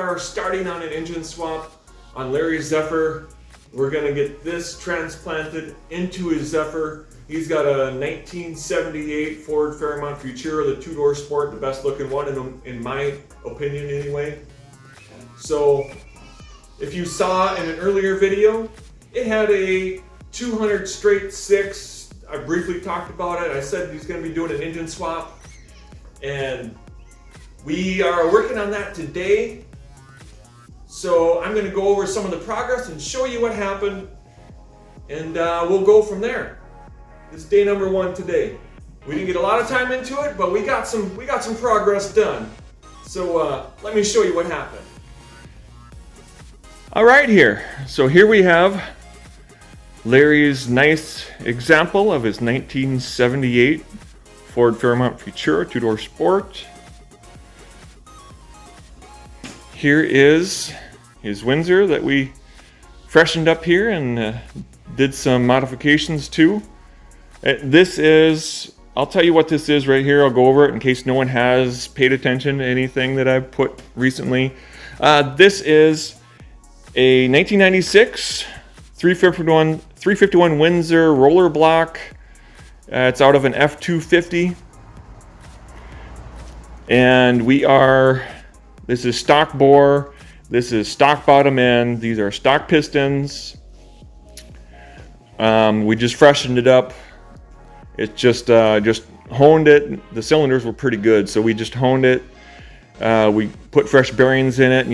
are starting on an engine swap on Larry's Zephyr. We're gonna get this transplanted into his Zephyr. He's got a 1978 Ford Fairmont Futura, the two-door Sport, the best looking one in my opinion anyway. So if you saw in an earlier video, it had a 200 straight 6. I briefly talked about it. I said he's gonna be doing an engine swap, and we are working on that today. So I'm gonna go over some of the progress and show you what happened, and we'll go from there. This is day number 1 today. We didn't get a lot of time into it, but we got some progress done. So let me show you what happened. All right, so here we have Larry's nice example of his 1978 Ford Fairmont Futura two-door Sport. Here is his Windsor that we freshened up here and did some modifications to. This is, I'll tell you what this is right here. I'll go over it in case no one has paid attention to anything that I've put recently. This is a 1996 351 Windsor roller block. It's out of an F250. And this is stock bore. This is stock bottom end. These are stock pistons. We just freshened it up. It just honed it. The cylinders were pretty good, so we just honed it. We put fresh bearings in it,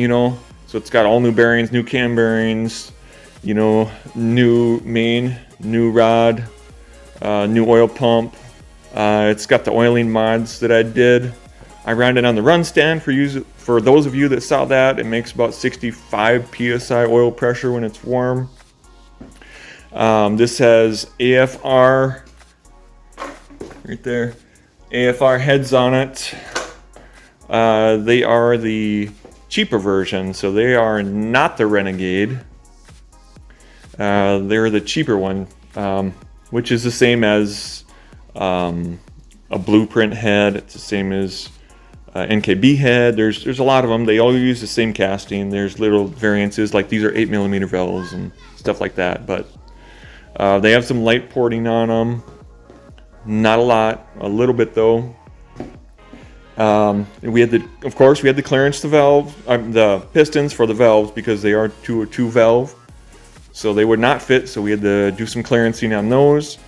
so it's got all new bearings, new cam bearings, new main, new rod, new oil pump. It's got the oiling mods that I did. I ran it on the run stand for those of you that saw that. It makes about 65 psi oil pressure when it's warm. This has AFR right there, AFR heads on it. They are the cheaper version, so they are not the Renegade. They're the cheaper one, which is the same as a Blueprint head. It's the same as NKB head. There's a lot of them. They all use the same casting. There's little variances, like these are 8mm valves and stuff like that, but they have some light porting on them. Not a lot, a little bit though. We had the clearance the valve, the pistons for the valves, because they are two valve, so they would not fit. So we had to do some clearancing on those.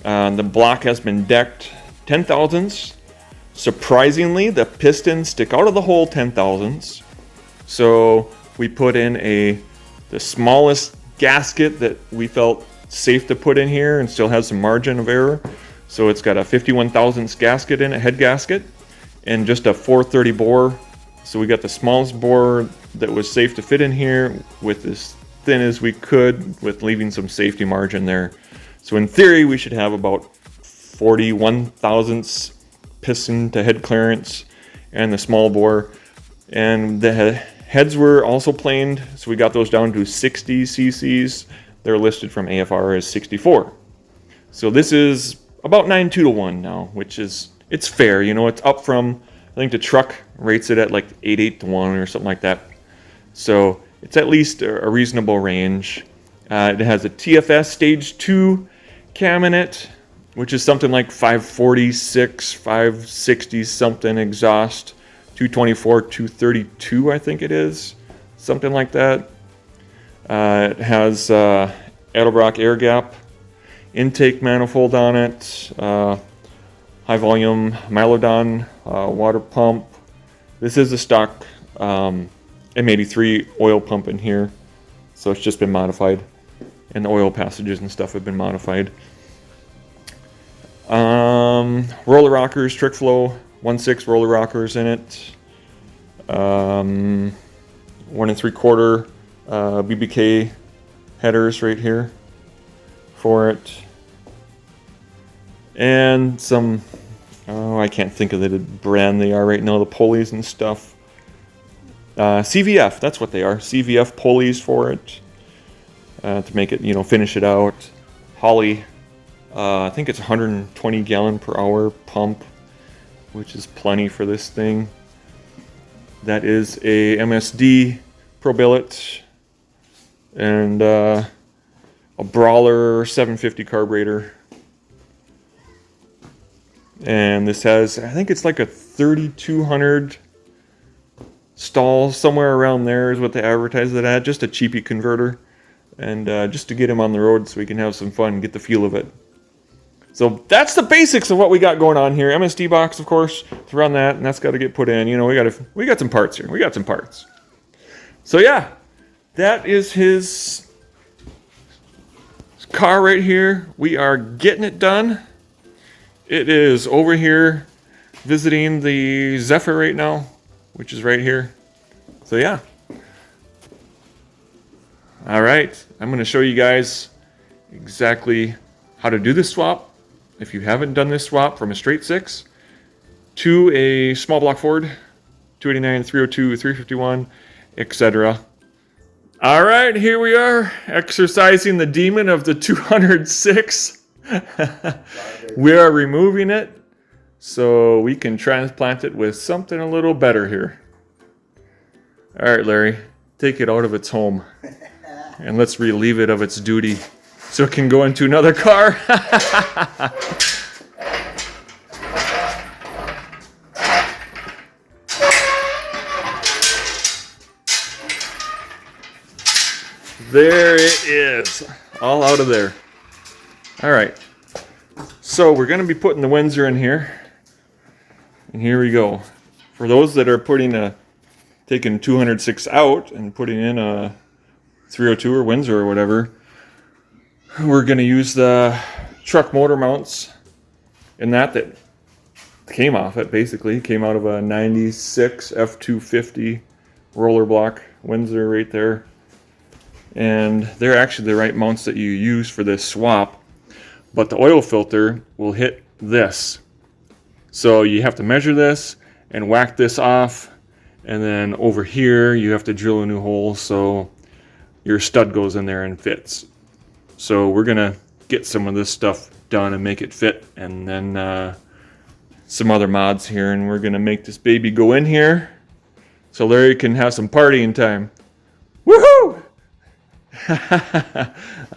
The block has been decked 10,000ths. Surprisingly, the pistons stick out of the hole 10,000ths. So we put in the smallest gasket that we felt safe to put in here and still has some margin of error. So it's got a 51,000ths gasket in it, head gasket, and just a 430 bore. So we got the smallest bore that was safe to fit in here with as thin as we could, with leaving some safety margin there. So in theory, we should have about 41,000ths piston to head clearance and the small bore. And the heads were also planed, so we got those down to 60 cc's. They're listed from AFR as 64. So this is about 9.2 to 1 now, which is, it's fair, it's up from, I think the truck rates it at like 8.8 to 1 or something like that. So it's at least a reasonable range. It has a TFS stage 2 cam in it, which is something like 546, 560 something exhaust, 224, 232 I think it is, something like that. It has Edelbrock air gap intake manifold on it, high volume Milodon water pump. This is a stock M83 oil pump in here, so it's just been modified, and the oil passages and stuff have been modified. Roller rockers, trick flow, 1/6 roller rockers in it. 1 3/4 BBK headers right here for it. And some, I can't think of the brand they are right now, the pulleys and stuff. CVF, that's what they are, CVF pulleys for it, to make it, finish it out. Holley, I think it's 120 gallon per hour pump, which is plenty for this thing. That is a MSD Pro Billet and a Brawler 750 carburetor. And this has, I think it's like a 3200 stall, somewhere around there is what they advertise it at. Just a cheapy converter. And just to get him on the road so we can have some fun and get the feel of it. So that's the basics of what we got going on here. MSD box, of course, to run that, and that's got to get put in. You know, we got some parts here. We got some parts. So yeah, that is his car right here. We are getting it done. It is over here visiting the Zephyr right now, which is right here. So yeah. All right, I'm going to show you guys exactly how to do this swap. If you haven't done this swap from a straight 6 to a small block Ford, 289, 302, 351, etc. All right, here we are, exercising the demon of the 206. We are removing it so we can transplant it with something a little better here. All right, Larry, take it out of its home and let's relieve it of its duty so it can go into another car. There it is, all out of there. All right, so we're going to be putting the Windsor in here, and here we go. For those that are taking 206 out and putting in a 302 or Windsor or whatever, we're going to use the truck motor mounts in that came off it, basically. Came out of a 96 F250 roller block Windsor right there. And they're actually the right mounts that you use for this swap. But the oil filter will hit this. So you have to measure this and whack this off. And then over here you have to drill a new hole so your stud goes in there and fits. So we're going to get some of this stuff done and make it fit, and then some other mods here, and we're going to make this baby go in here so Larry can have some partying time. Woohoo!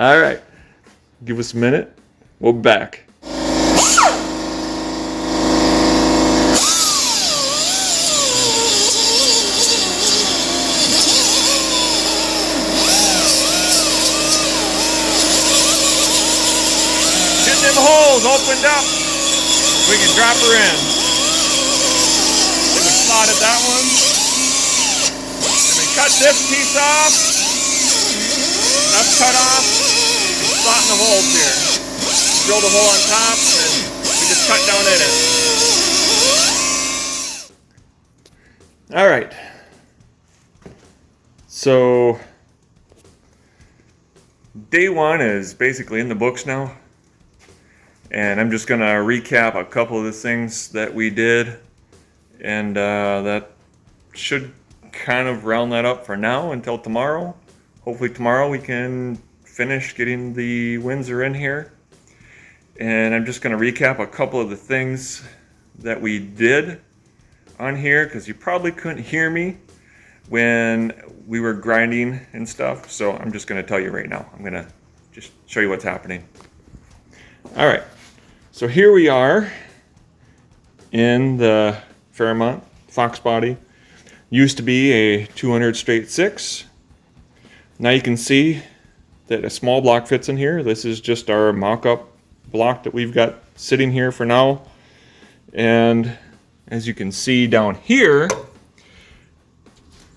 All right, give us a minute. We'll be back. Holes opened up, we can drop her in. We slotted that one. Then we cut this piece off. That's cut off. We slot in the holes here. Drill the hole on top, and we just cut down in it. All right. So day one is basically in the books now. And I'm just going to recap a couple of the things that we did, and that should kind of round that up for now until tomorrow. Hopefully tomorrow we can finish getting the Windsor in here. And I'm just going to recap a couple of the things that we did on here, because you probably couldn't hear me when we were grinding and stuff. So I'm just going to tell you right now. I'm going to just show you what's happening. All right. So here we are in the Fairmont Fox body. Used to be a 200 straight 6. Now you can see that a small block fits in here. This is just our mock-up block that we've got sitting here for now. And as you can see down here,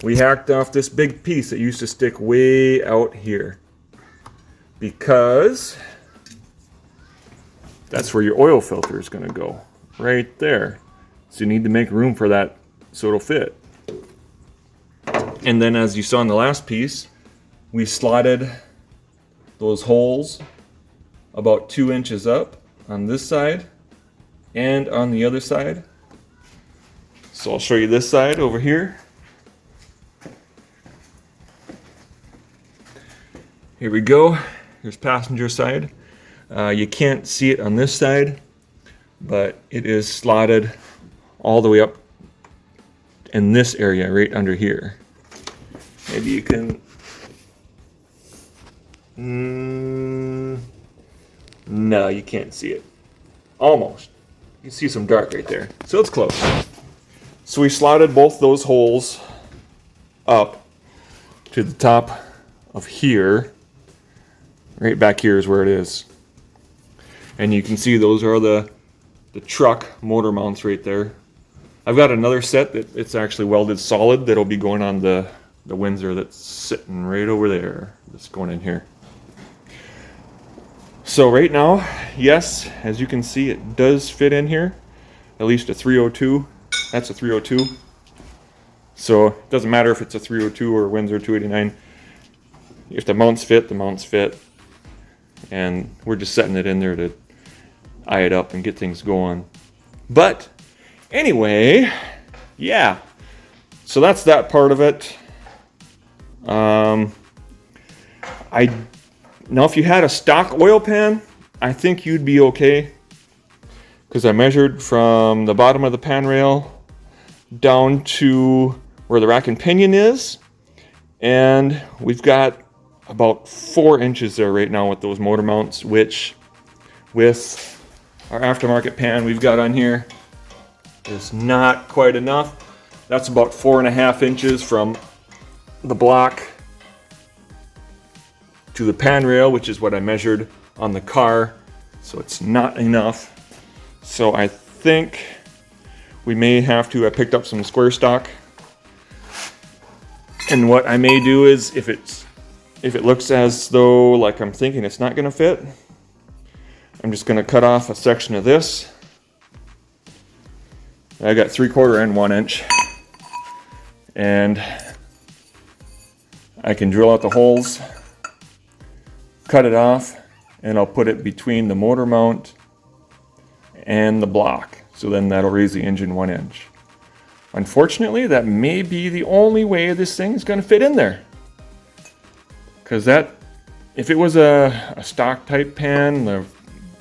we hacked off this big piece that used to stick way out here, because that's where your oil filter is going to go, right there. So you need to make room for that so it'll fit. And then, as you saw in the last piece, we slotted those holes about 2 inches up on this side and on the other side. So I'll show you this side over here. Here we go. Here's passenger side. You can't see it on this side, but it is slotted all the way up in this area right under here. Maybe you can... no, you can't see it. Almost. You can see some dark right there. So it's close. So we slotted both those holes up to the top of here. Right back here is where it is. And you can see those are the truck motor mounts right there. I've got another set that it's actually welded solid that'll be going on the Windsor that's sitting right over there. That's going in here. So right now, yes, as you can see, it does fit in here. At least a 302. That's a 302. So it doesn't matter if it's a 302 or a Windsor 289. If the mounts fit, the mounts fit. And we're just setting it in there to eye it up and get things going. But anyway, yeah. So that's that part of it. Now if you had a stock oil pan, I think you'd be okay. Because I measured from the bottom of the pan rail down to where the rack and pinion is. And we've got about 4 inches there right now with those motor mounts, which with our aftermarket pan we've got on here is not quite enough. That's about 4.5 inches from the block to the pan rail, which is what I measured on the car. So it's not enough. So I think we may have to, I picked up some square stock. And what I may do is, if it looks as though like I'm thinking it's not gonna fit, I'm just gonna cut off a section of this. I got 3/4 and 1 inch. And I can drill out the holes, cut it off, and I'll put it between the motor mount and the block. So then that'll raise the engine 1 inch. Unfortunately, that may be the only way this thing is going to fit in there. Because that, if it was a stock type pan, the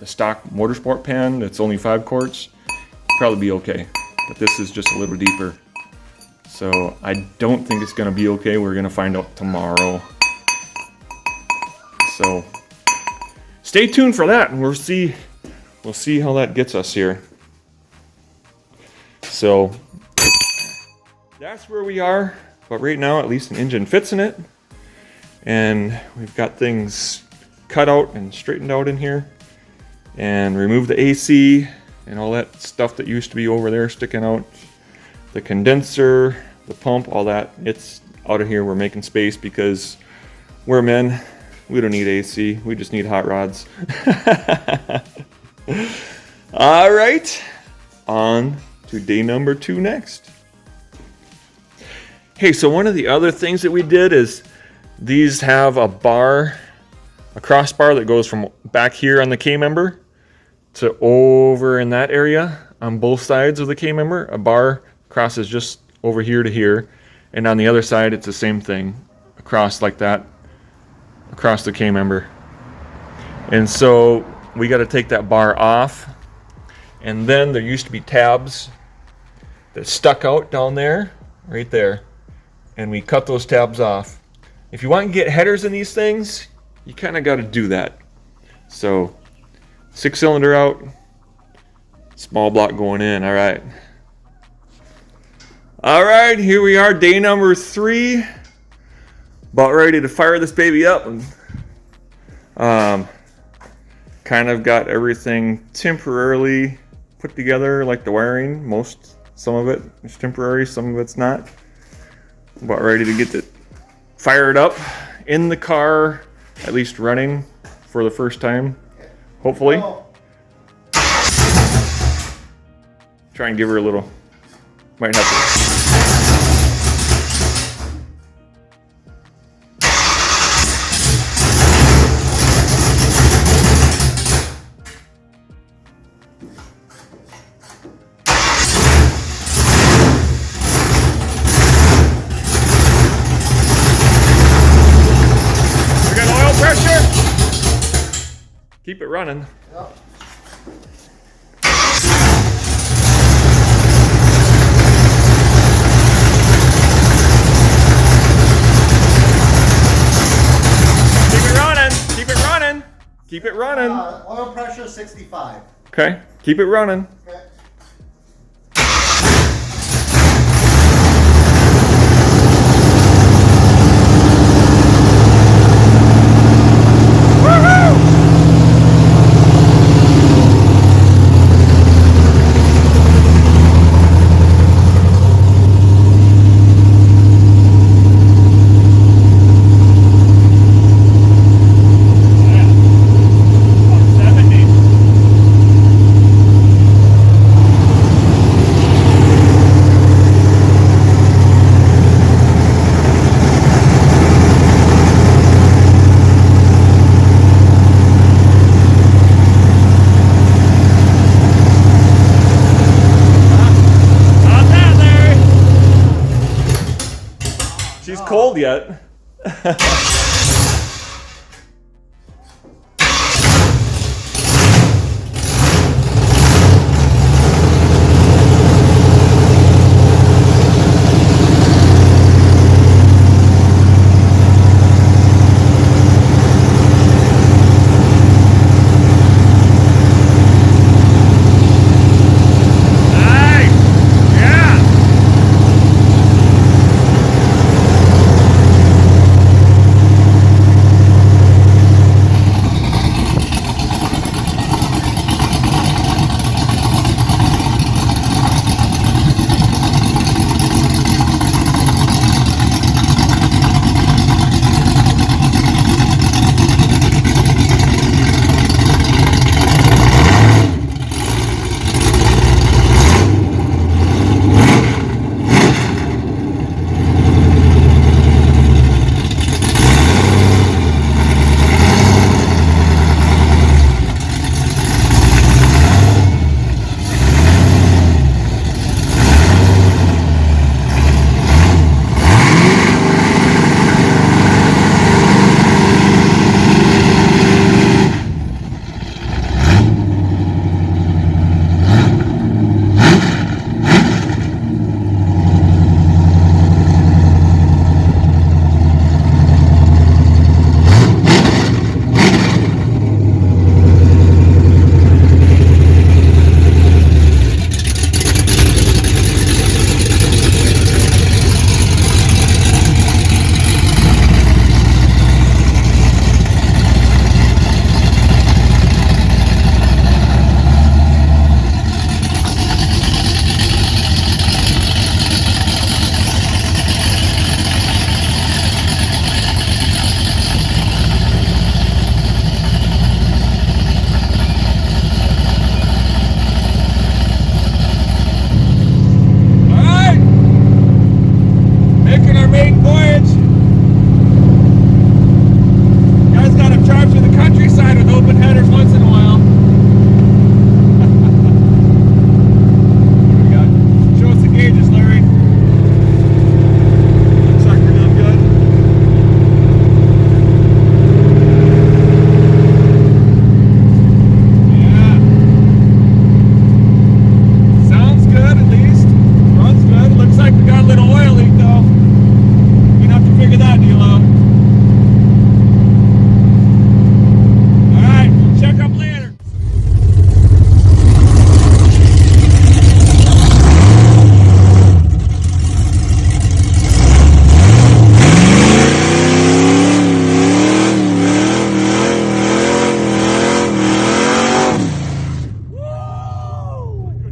stock motorsport pan that's only 5 quarts, probably be okay. But this is just a little deeper. So I don't think it's going to be okay. We're going to find out tomorrow. So stay tuned for that, and we'll see how that gets us here. So that's where we are. But right now, at least an engine fits in it. And we've got things cut out and straightened out in here. And removed the AC and all that stuff that used to be over there sticking out. The condenser, the pump, all that. It's out of here. We're making space because we're men. We don't need AC. We just need hot rods. All right. On to day number 2 next. Hey, so one of the other things that we did is these have a bar, a crossbar that goes from back here on the K-member to over in that area on both sides of the K-member. A bar crosses just over here to here, and on the other side it's the same thing, across like that, across the K-member. And so we got to take that bar off, and then there used to be tabs that stuck out down there, right there, and we cut those tabs off. If you want to get headers in these things, you kind of got to do that. So 6-cylinder out, small block going in. All right. All right, here we are, day number 3. About ready to fire this baby up. And kind of got everything temporarily put together, like the wiring. Some of it is temporary, some of it's not. About ready to get it fired up in the car, at least running for the first time, hopefully. Try and give her a little, might have to. Keep it running. Yep. Keep it running. Oil pressure 65. Okay, keep it running. Okay. She's cold yet.